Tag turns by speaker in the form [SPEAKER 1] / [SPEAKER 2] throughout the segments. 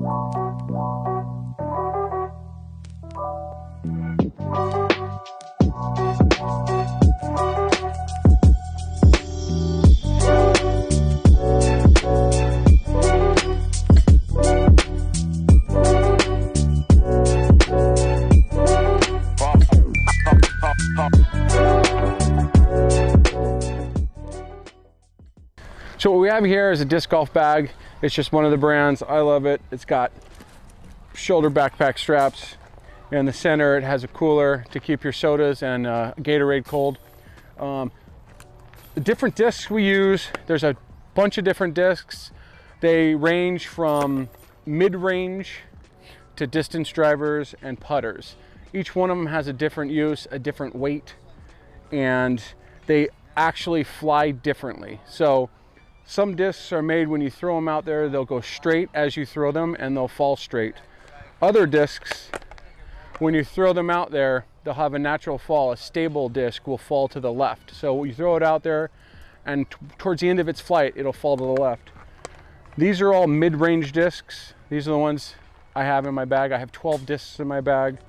[SPEAKER 1] So what we have here is a disc golf bag. It's just one of the brands. I love it. It's got shoulder backpack straps. In the center, it has a cooler to keep your sodas and Gatorade cold. The different discs we use, there's a bunch of different discs. They range from mid-range to distance drivers and putters. Each one of them has a different use, a different weight, and they actually fly differently. So some discs are made when you throw them out there, they'll go straight as you throw them and they'll fall straight. Other discs, when you throw them out there, they'll have a natural fall. A stable disc will fall to the left. So you throw it out there and towards the end of its flight, it'll fall to the left. These are all mid-range discs. These are the ones I have in my bag. I have 12 discs in my bag.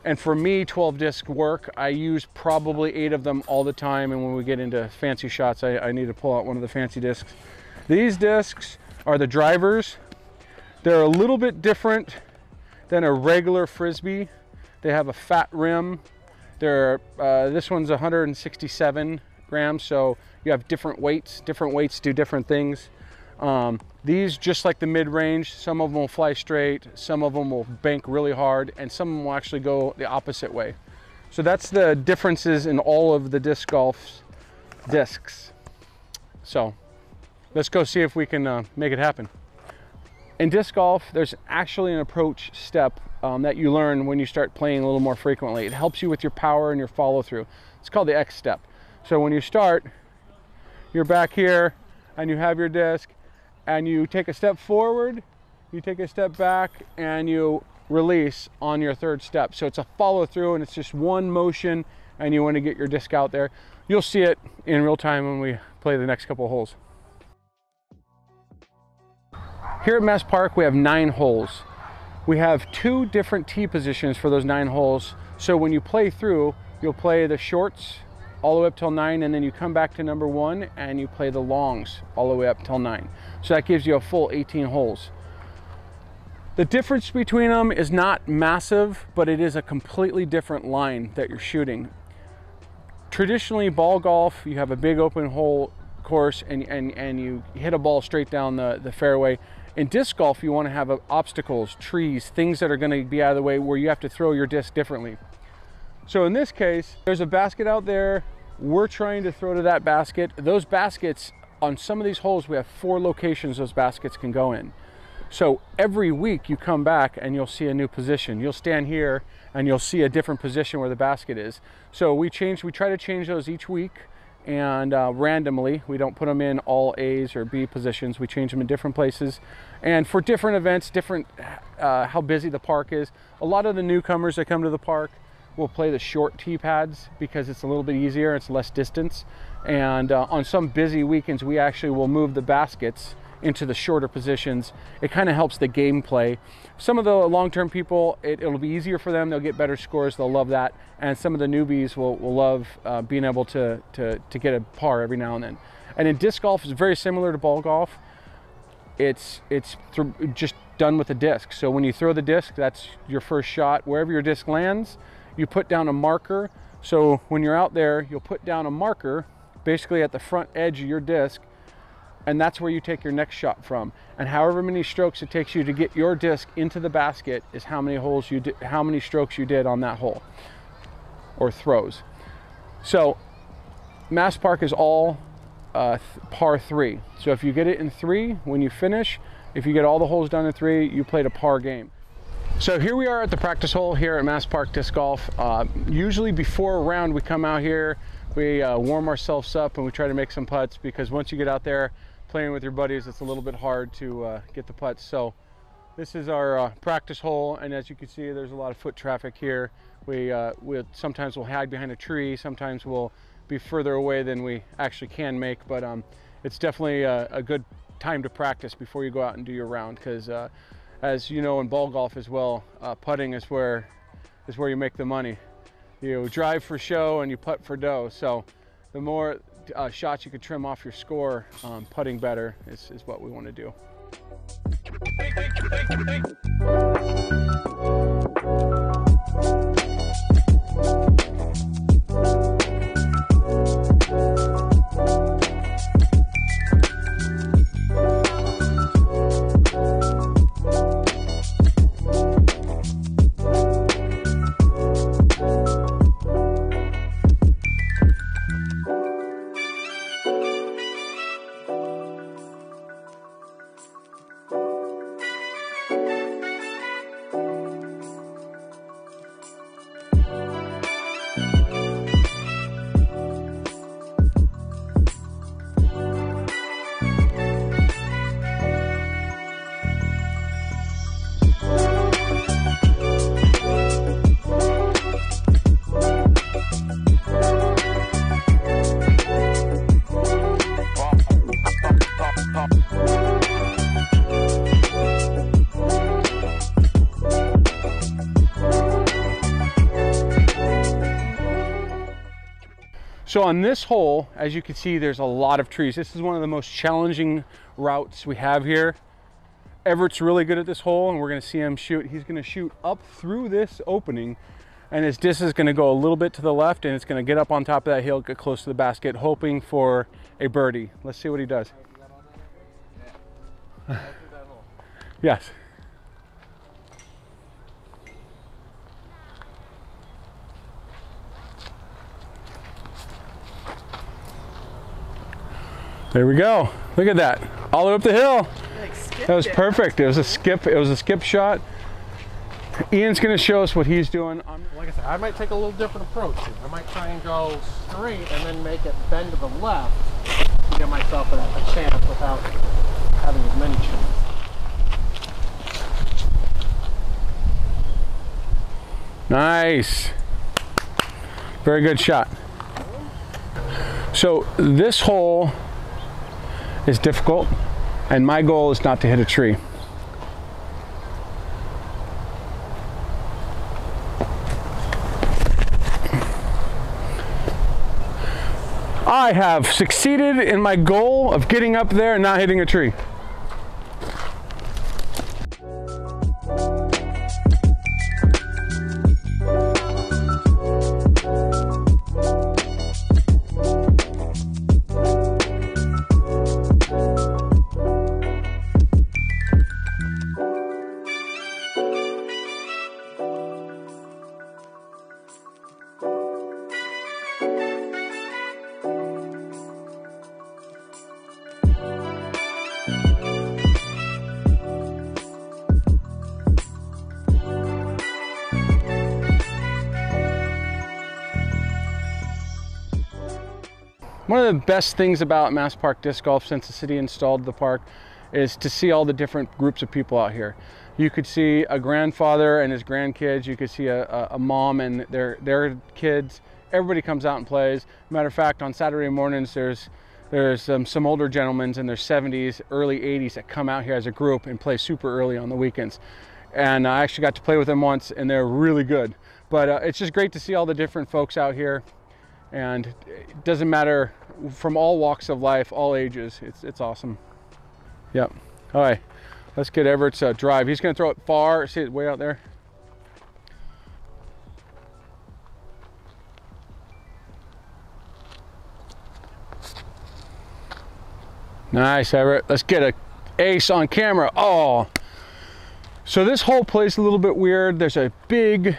[SPEAKER 1] And for me, 12 disc work. I use probably 8 of them all the time, and when we get into fancy shots, I need to pull out one of the fancy discs. These discs are the drivers. They're a little bit different than a regular Frisbee. They have a fat rim. This one's 167 grams, so you have different weights. Different weights do different things. These, just like the mid-range, some of them will fly straight, some of them will bank really hard, and some of them will actually go the opposite way. So that's the differences in all of the disc golf's discs. So let's go see if we can make it happen. In disc golf, there's actually an approach step that you learn when you start playing a little more frequently. It helps you with your power and your follow-through. It's called the X step. So when you start, you're back here and you have your disc, and you take a step forward, you take a step back, and you release on your third step. So it's a follow through, and it's just one motion, and you want to get your disc out there. You'll see it in real time when we play the next couple of holes. Here at Mass Park, we have 9 holes. We have 2 different tee positions for those 9 holes. So when you play through, you'll play the shorts all the way up till 9, and then you come back to number 1 and you play the longs all the way up till 9. So that gives you a full 18 holes. The difference between them is not massive, but it is a completely different line that you're shooting. Traditionally, ball golf, you have a big open hole course and you hit a ball straight down the fairway. In disc golf, you want to have obstacles, trees, things that are going to be out of the way where you have to throw your disc differently. So in this case, there's a basket out there. We're trying to throw to that basket. Those baskets, on some of these holes, we have 4 locations those baskets can go in. So every week you come back and you'll see a new position. You'll stand here and you'll see a different position where the basket is. So we try to change those each week, and randomly. We don't put them in all A's or B positions. We change them in different places. And for different events, different how busy the park is. A lot of the newcomers that come to the park will play the short tee pads because it's a little bit easier, it's less distance. And on some busy weekends, we actually will move the baskets into the shorter positions. It kind of helps the gameplay. Some of the long-term people, it'll be easier for them. They'll get better scores. They'll love that. And some of the newbies will love being able to get a par every now and then. And in disc golf, it's very similar to ball golf. It's just done with a disc. So when you throw the disc, that's your first shot. Wherever your disc lands, you put down a marker. So when you're out there, you'll put down a marker basically at the front edge of your disc, and that's where you take your next shot from. And however many strokes it takes you to get your disc into the basket is how many strokes you did on that hole, or throws. So Mass Park is all par 3. So if you get it in 3, when you finish, if you get all the holes done in 3, you played a par game. So here we are at the practice hole here at Mass Park Disc Golf. Usually before a round, we come out here, we warm ourselves up, and we try to make some putts, because once you get out there playing with your buddies, it's a little bit hard to get the putts. So this is our practice hole, and as you can see, there's a lot of foot traffic here. Sometimes we'll hide behind a tree, sometimes we'll be further away than we actually can make, but it's definitely a good time to practice before you go out and do your round, because as you know, in ball golf as well, putting is where you make the money. You drive for show and you putt for dough. So the more shots you can trim off your score, putting better is what we want to do. So on this hole, as you can see, there's a lot of trees. This is one of the most challenging routes we have here. Everett's really good at this hole, and we're gonna see him shoot. He's gonna shoot up through this opening, and his disc is gonna go a little bit to the left, and it's gonna get up on top of that hill, get close to the basket, hoping for a birdie. Let's see what he does. Yes. There we go. Look at that. All the way up the hill. That was perfect. It was a skip. It was a skip shot. Ian's going to show us what he's doing.
[SPEAKER 2] Like I said, I might take a little different approach. I might try and go straight and then make it bend to the left to give myself a chance without having as many chances.
[SPEAKER 1] Nice. Very good shot. So this hole is difficult, and my goal is not to hit a tree. I have succeeded in my goal of getting up there and not hitting a tree. One of the best things about Mass Park Disc Golf since the city installed the park is to see all the different groups of people out here. You could see a grandfather and his grandkids, you could see a mom and their kids. Everybody comes out and plays. Matter of fact, on Saturday mornings there's some older gentlemen in their 70s, early 80s that come out here as a group and play super early on the weekends. And I actually got to play with them once, and they're really good. But it's just great to see all the different folks out here. And it doesn't matter, from all walks of life, all ages. It's awesome. Yep. All right, let's get Everett's drive. He's going to throw it far. See it way out there. Nice, Everett. Let's get an ace on camera. Oh, so this hole plays a little bit weird. There's a big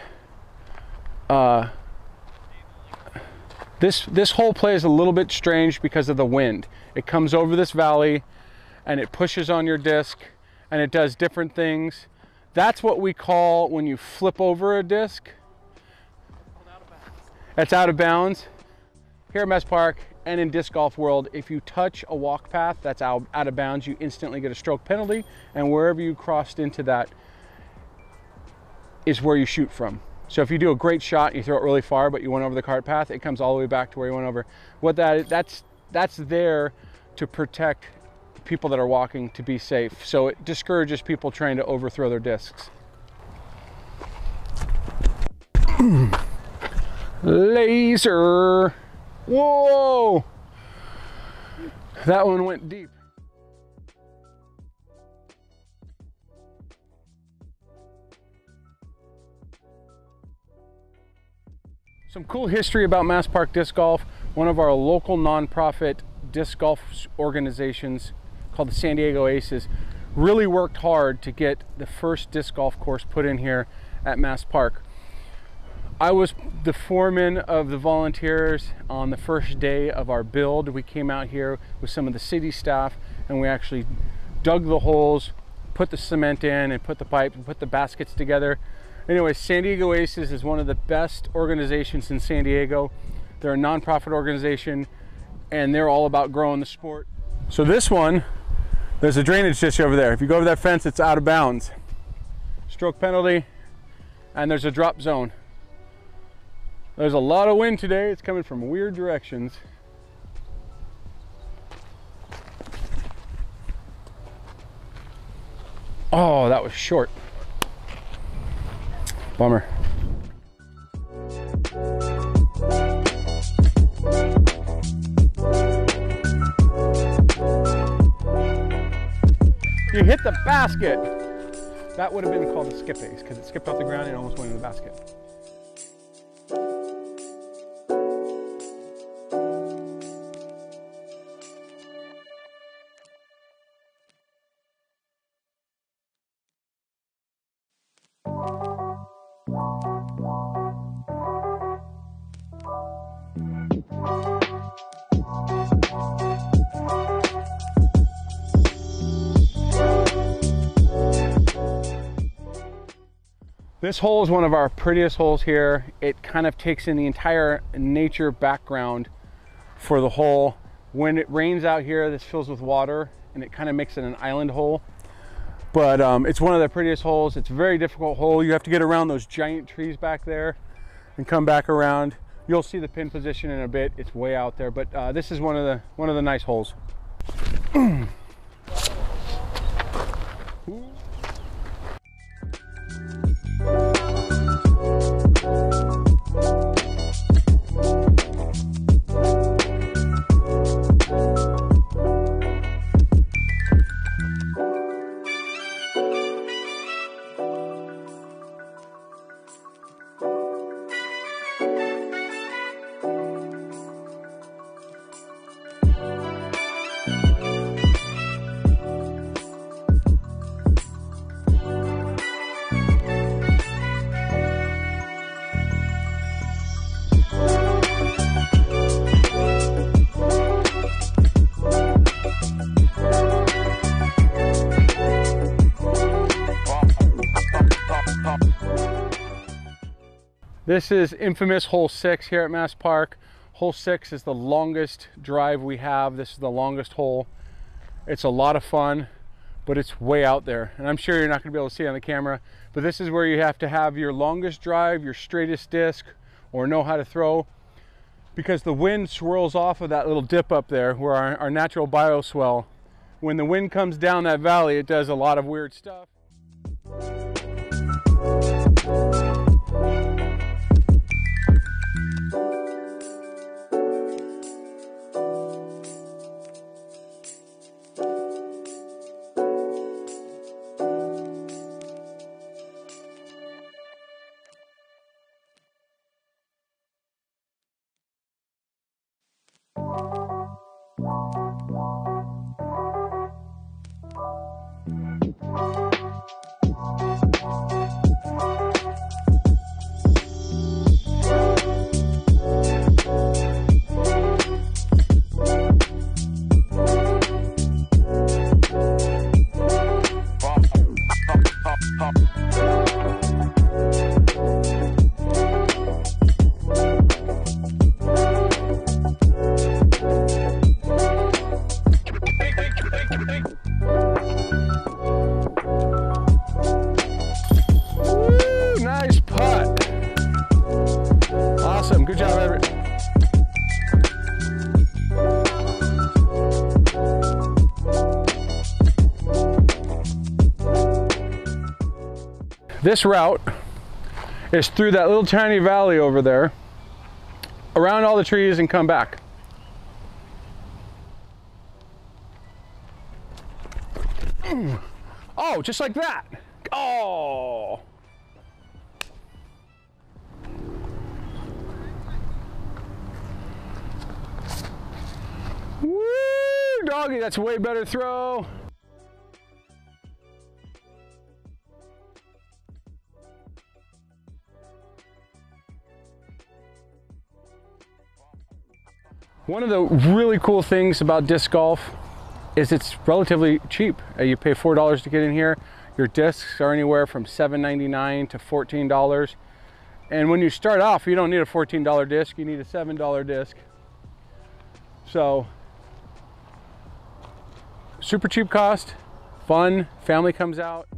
[SPEAKER 1] This hole plays a little bit strange because of the wind. It comes over this valley and it pushes on your disc and it does different things. That's what we call when you flip over a disc. It's out of bounds. Here at Mass Park and in disc golf world, if you touch a walk path that's out of bounds, you instantly get a stroke penalty, and wherever you crossed into that is where you shoot from. So if you do a great shot, you throw it really far, but you went over the cart path, it comes all the way back to where you went over. What that's there to protect people that are walking to be safe. So it discourages people trying to overthrow their discs. Laser. Whoa! That one went deep. Some cool history about Mass Park Disc Golf. One of our local nonprofit disc golf organizations called the San Diego Aces really worked hard to get the first disc golf course put in here at Mass Park. I was the foreman of the volunteers on the first day of our build. We came out here with some of the city staff and we actually dug the holes, put the cement in and put the pipe and put the baskets together. Anyway, San Diego Aces is one of the best organizations in San Diego. They're a nonprofit organization and they're all about growing the sport. So this one, there's a drainage ditch over there. If you go over that fence, it's out of bounds. Stroke penalty, and there's a drop zone. There's a lot of wind today. It's coming from weird directions. Oh, that was short. Bummer. You hit the basket. That would have been called a skip ace because it skipped off the ground and almost went in the basket. This hole is one of our prettiest holes here. It kind of takes in the entire nature background for the hole. When it rains out here, this fills with water and it kind of makes it an island hole. But it's one of the prettiest holes. It's a very difficult hole. You have to get around those giant trees back there and come back around. You'll see the pin position in a bit. It's way out there, but this is one of the nice holes. This is infamous hole 6 here at Mass Park. Hole 6 is the longest drive we have. This is the longest hole. It's a lot of fun, but it's way out there. And I'm sure you're not gonna be able to see it on the camera, but this is where you have to have your longest drive, your straightest disc, or know how to throw, because the wind swirls off of that little dip up there where our natural bioswell. When the wind comes down that valley, it does a lot of weird stuff. This route is through that little tiny valley over there, around all the trees, and come back. Oh, just like that. Oh. Woo, doggy, that's a way better throw. One of the really cool things about disc golf is it's relatively cheap. You pay $4 to get in here. Your discs are anywhere from $7.99 to $14. And when you start off, you don't need a $14 disc, you need a $7 disc. So, super cheap cost, fun, family comes out.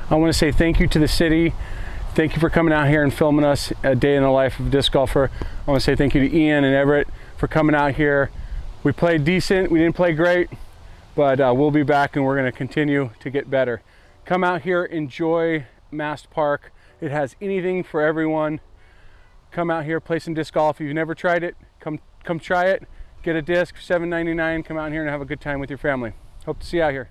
[SPEAKER 1] I want to say thank you to the city. Thank you for coming out here and filming us a day in the life of a disc golfer. I want to say thank you to Ian and Everett for coming out here. We played decent, we didn't play great, but we'll be back and we're going to continue to get better. Come out here, enjoy Mast Park. It has anything for everyone. Come out here, play some disc golf. If you've never tried it, come try it. Get a disc, $7.99. Come out here and have a good time with your family. Hope to see you out here.